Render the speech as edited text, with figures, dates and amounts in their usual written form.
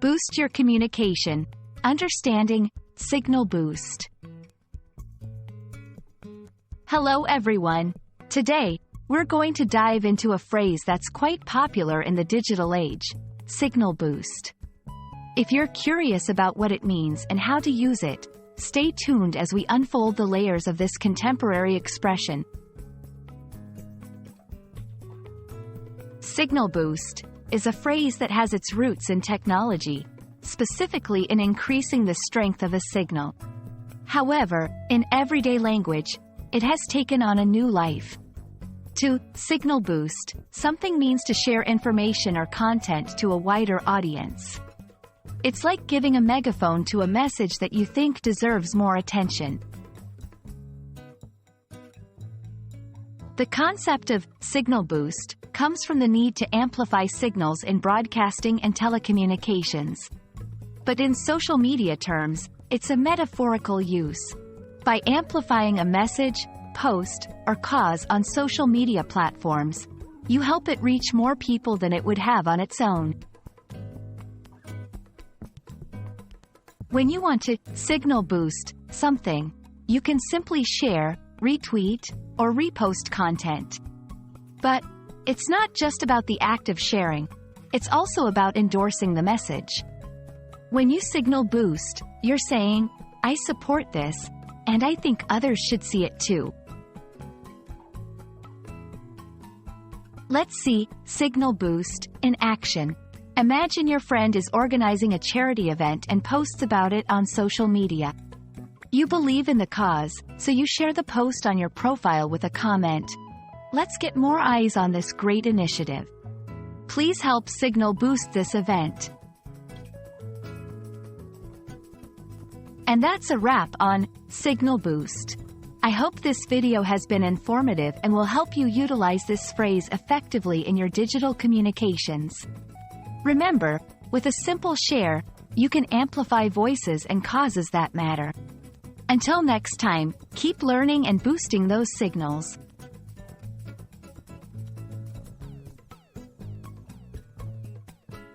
Boost your communication. Understanding signal boost. Hello everyone. Today, we're going to dive into a phrase that's quite popular in the digital age: signal boost. If you're curious about what it means and how to use it, stay tuned as we unfold the layers of this contemporary expression. Signal boost is a phrase that has its roots in technology, specifically in increasing the strength of a signal. However, in everyday language, it has taken on a new life. To signal boost, something means to share information or content to a wider audience. It's like giving a megaphone to a message that you think deserves more attention. The concept of signal boost comes from the need to amplify signals in broadcasting and telecommunications. But in social media terms, it's a metaphorical use. By amplifying a message, post, or cause on social media platforms, you help it reach more people than it would have on its own. When you want to signal boost something, you can simply share, retweet, or repost content. But it's not just about the act of sharing, it's also about endorsing the message. When you signal boost, you're saying, "I support this, and I think others should see it too." Let's see signal boost in action. Imagine your friend is organizing a charity event and posts about it on social media. You believe in the cause, so you share the post on your profile with a comment: "Let's get more eyes on this great initiative. Please help signal boost this event." And that's a wrap on signal boost. I hope this video has been informative and will help you utilize this phrase effectively in your digital communications. Remember, with a simple share, you can amplify voices and causes that matter. Until next time, keep learning and boosting those signals.